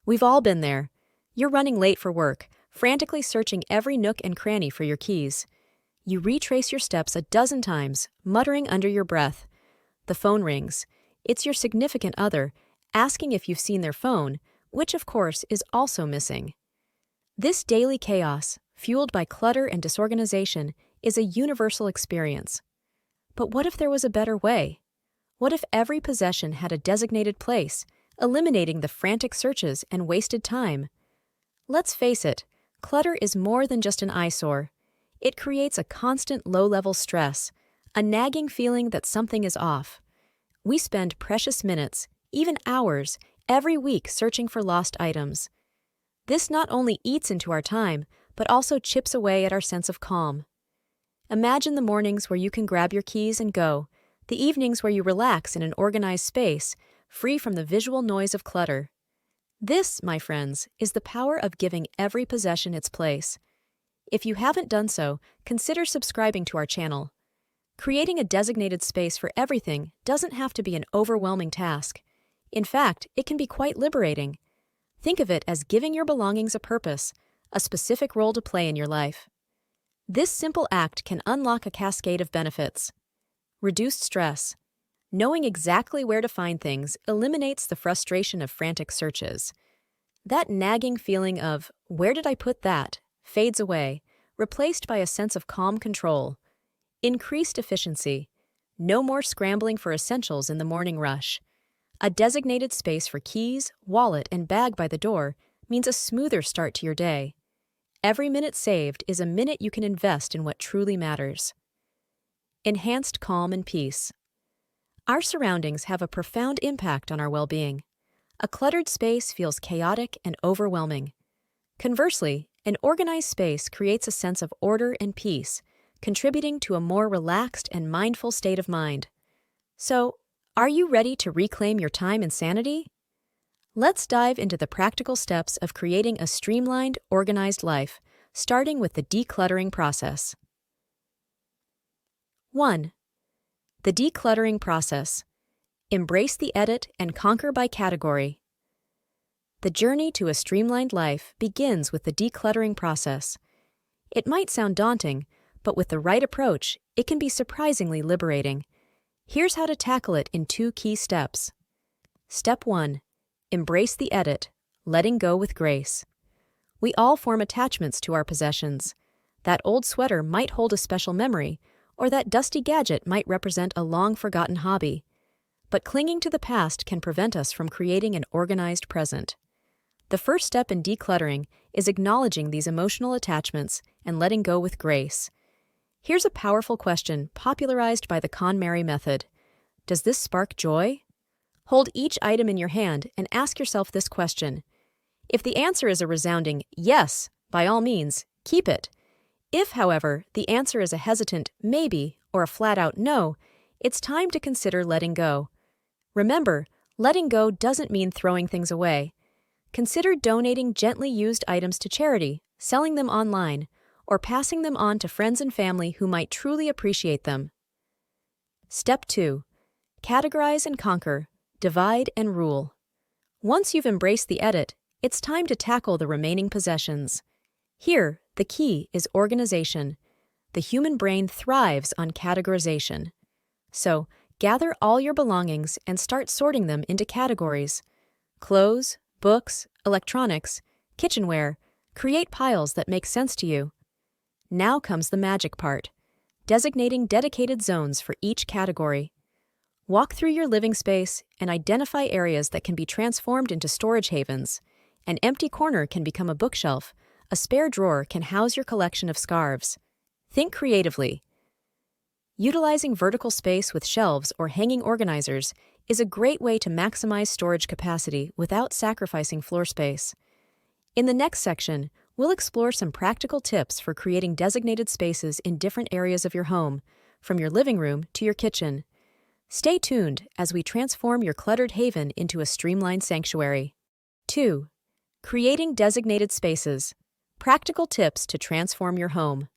We've all been there. You're running late for work, frantically searching every nook and cranny for your keys. You retrace your steps a dozen times, muttering under your breath. The phone rings. It's your significant other, asking if you've seen their phone, which of course is also missing. This daily chaos, fueled by clutter and disorganization, is a universal experience. But what if there was a better way? What if every possession had a designated place, eliminating the frantic searches and wasted time? Let's face it, clutter is more than just an eyesore. It creates a constant low-level stress, a nagging feeling that something is off. We spend precious minutes, even hours, every week searching for lost items. This not only eats into our time, but also chips away at our sense of calm. Imagine the mornings where you can grab your keys and go, the evenings where you relax in an organized space, free from the visual noise of clutter. This, my friends, is the power of giving every possession its place. If you haven't done so, consider subscribing to our channel. Creating a designated space for everything doesn't have to be an overwhelming task. In fact, it can be quite liberating. Think of it as giving your belongings a purpose, a specific role to play in your life. This simple act can unlock a cascade of benefits. Reduced stress. Knowing exactly where to find things eliminates the frustration of frantic searches. That nagging feeling of, "Where did I put that?" fades away, replaced by a sense of calm control. Increased efficiency. No more scrambling for essentials in the morning rush. A designated space for keys, wallet, and bag by the door means a smoother start to your day. Every minute saved is a minute you can invest in what truly matters. Enhanced calm and peace. Our surroundings have a profound impact on our well-being. A cluttered space feels chaotic and overwhelming. Conversely, an organized space creates a sense of order and peace, contributing to a more relaxed and mindful state of mind. So, are you ready to reclaim your time and sanity? Let's dive into the practical steps of creating a streamlined, organized life, starting with the decluttering process. 1. The decluttering process. Embrace the edit and conquer by category. The journey to a streamlined life begins with the decluttering process. It might sound daunting, but with the right approach, it can be surprisingly liberating. Here's how to tackle it in 2 key steps. Step 1. Embrace the edit, letting go with grace. We all form attachments to our possessions. That old sweater might hold a special memory, or that dusty gadget might represent a long-forgotten hobby. But clinging to the past can prevent us from creating an organized present. The first step in decluttering is acknowledging these emotional attachments and letting go with grace. Here's a powerful question popularized by the KonMari method. Does this spark joy? Hold each item in your hand and ask yourself this question. If the answer is a resounding yes, by all means, keep it. If, however, the answer is a hesitant maybe or a flat-out no, it's time to consider letting go. Remember, letting go doesn't mean throwing things away. Consider donating gently used items to charity, selling them online, or passing them on to friends and family who might truly appreciate them. Step 2. Categorize and conquer, divide and rule. Once you've embraced the edit, it's time to tackle the remaining possessions. Here, the key is organization. The human brain thrives on categorization. So, gather all your belongings and start sorting them into categories. Clothes, books, electronics, kitchenware. Create piles that make sense to you. Now comes the magic part, designating dedicated zones for each category. Walk through your living space and identify areas that can be transformed into storage havens. An empty corner can become a bookshelf. A spare drawer can house your collection of scarves. Think creatively. Utilizing vertical space with shelves or hanging organizers is a great way to maximize storage capacity without sacrificing floor space. In the next section, we'll explore some practical tips for creating designated spaces in different areas of your home, from your living room to your kitchen. Stay tuned as we transform your cluttered haven into a streamlined sanctuary. 2. Creating designated spaces. Practical tips to transform your home.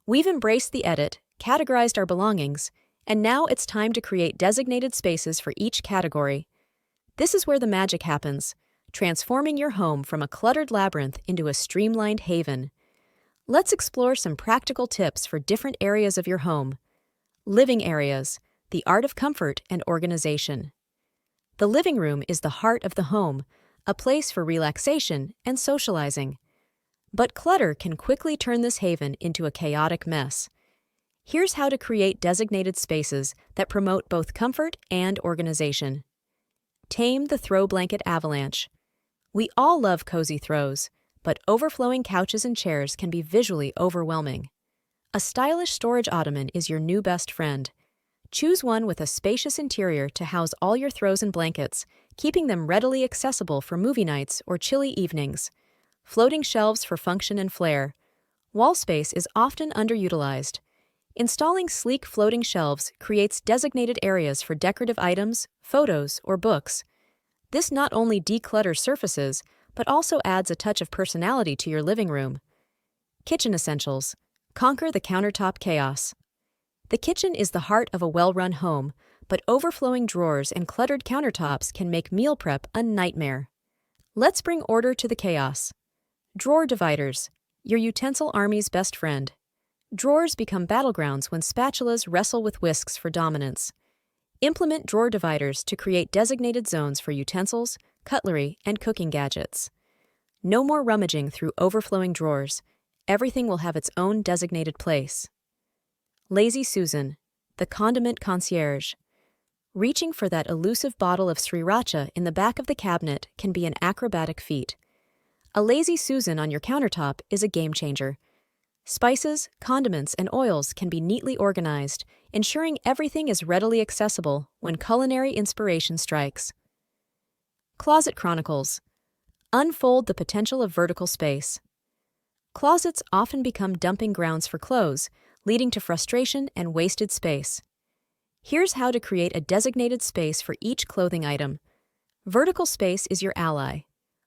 We've embraced the edit, categorized our belongings, and now it's time to create designated spaces for each category. This is where the magic happens. transforming your home from a cluttered labyrinth into a streamlined haven. Let's explore some practical tips for different areas of your home. Living areas, the art of comfort and organization. The living room is the heart of the home, a place for relaxation and socializing. But clutter can quickly turn this haven into a chaotic mess. Here's how to create designated spaces that promote both comfort and organization. Tame the throw blanket avalanche. We all love cozy throws, but overflowing couches and chairs can be visually overwhelming. A stylish storage ottoman is your new best friend. Choose one with a spacious interior to house all your throws and blankets, keeping them readily accessible for movie nights or chilly evenings. Floating shelves for function and flair. Wall space is often underutilized. Installing sleek floating shelves creates designated areas for decorative items, photos, or books. This not only declutters surfaces, but also adds a touch of personality to your living room. Kitchen essentials. Conquer the countertop chaos. The kitchen is the heart of a well-run home, but overflowing drawers and cluttered countertops can make meal prep a nightmare. Let's bring order to the chaos. Drawer dividers, your utensil army's best friend. Drawers become battlegrounds when spatulas wrestle with whisks for dominance. Implement drawer dividers to create designated zones for utensils, cutlery, and cooking gadgets. No more rummaging through overflowing drawers. Everything will have its own designated place. Lazy Susan, the condiment concierge. Reaching for that elusive bottle of sriracha in the back of the cabinet can be an acrobatic feat. A Lazy Susan on your countertop is a game changer. Spices, condiments, and oils can be neatly organized, ensuring everything is readily accessible when culinary inspiration strikes. Closet chronicles. Unfold the potential of vertical space. Closets often become dumping grounds for clothes, leading to frustration and wasted space. Here's how to create a designated space for each clothing item. Vertical space is your ally.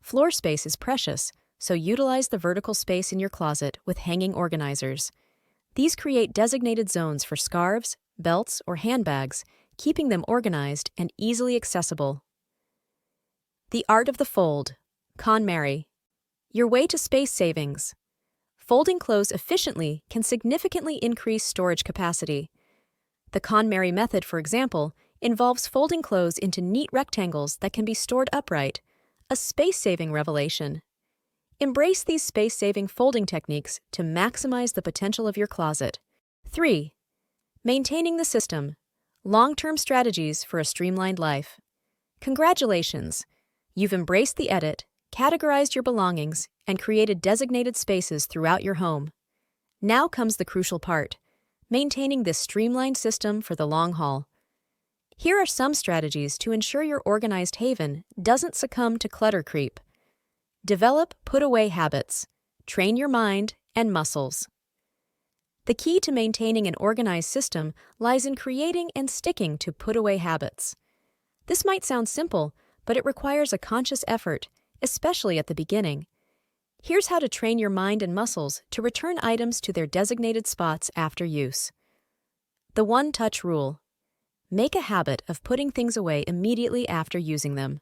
Floor space is precious, so utilize the vertical space in your closet with hanging organizers. These create designated zones for scarves, belts, or handbags, keeping them organized and easily accessible. The art of the fold. KonMari. Your way to space savings. Folding clothes efficiently can significantly increase storage capacity. The KonMari method, for example, involves folding clothes into neat rectangles that can be stored upright, a space-saving revelation. Embrace these space-saving folding techniques to maximize the potential of your closet. 3. Maintaining the system. Long-term strategies for a streamlined life. Congratulations! You've embraced the edit, categorized your belongings, and created designated spaces throughout your home. Now comes the crucial part, maintaining this streamlined system for the long haul. Here are some strategies to ensure your organized haven doesn't succumb to clutter creep. Develop put-away habits. Train your mind and muscles. The key to maintaining an organized system lies in creating and sticking to put-away habits. This might sound simple, but it requires a conscious effort, especially at the beginning. Here's how to train your mind and muscles to return items to their designated spots after use. The one-touch rule. Make a habit of putting things away immediately after using them.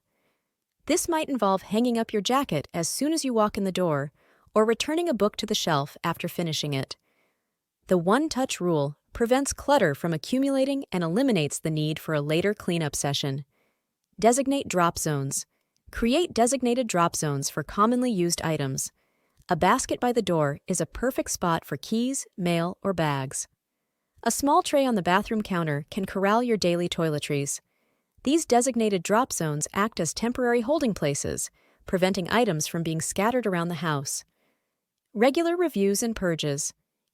This might involve hanging up your jacket as soon as you walk in the door, or returning a book to the shelf after finishing it. The one-touch rule prevents clutter from accumulating and eliminates the need for a later cleanup session. Designate drop zones. Create designated drop zones for commonly used items. A basket by the door is a perfect spot for keys, mail, or bags. A small tray on the bathroom counter can corral your daily toiletries. These designated drop zones act as temporary holding places, preventing items from being scattered around the house. Regular reviews and purges.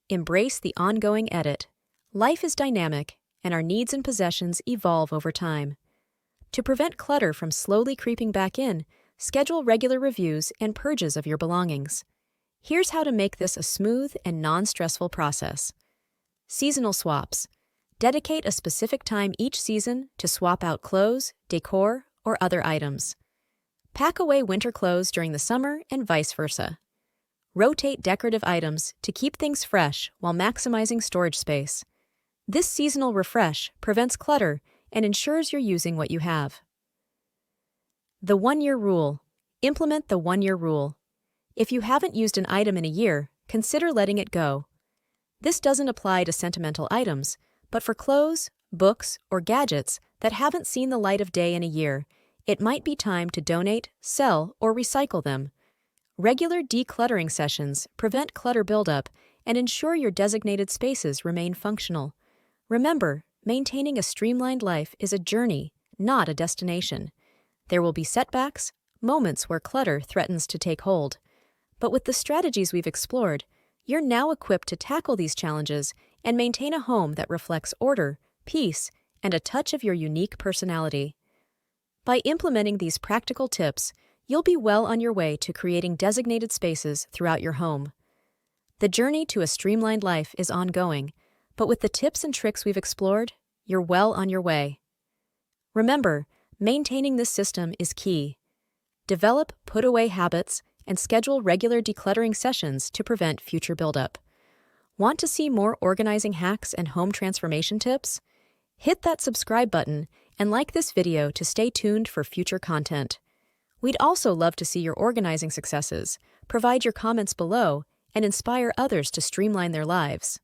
Embrace the ongoing edit. Life is dynamic, and our needs and possessions evolve over time. To prevent clutter from slowly creeping back in, schedule regular reviews and purges of your belongings. Here's how to make this a smooth and non-stressful process. Seasonal swaps. Dedicate a specific time each season to swap out clothes, decor, or other items. Pack away winter clothes during the summer and vice versa. Rotate decorative items to keep things fresh while maximizing storage space. This seasonal refresh prevents clutter and ensures you're using what you have. The one-year rule. Implement the 1-year rule. If you haven't used an item in a year, consider letting it go. This doesn't apply to sentimental items, but for clothes, books, or gadgets that haven't seen the light of day in a year, it might be time to donate, sell, or recycle them. Regular decluttering sessions prevent clutter buildup and ensure your designated spaces remain functional. Remember, maintaining a streamlined life is a journey, not a destination. There will be setbacks, moments where clutter threatens to take hold. But with the strategies we've explored, you're now equipped to tackle these challenges and maintain a home that reflects order, peace, and a touch of your unique personality. By implementing these practical tips, you'll be well on your way to creating designated spaces throughout your home. The journey to a streamlined life is ongoing, but with the tips and tricks we've explored, you're well on your way. Remember, maintaining this system is key. Develop put-away habits and schedule regular decluttering sessions to prevent future buildup. Want to see more organizing hacks and home transformation tips? Hit that subscribe button and like this video to stay tuned for future content. We'd also love to see your organizing successes, provide your comments below, and inspire others to streamline their lives.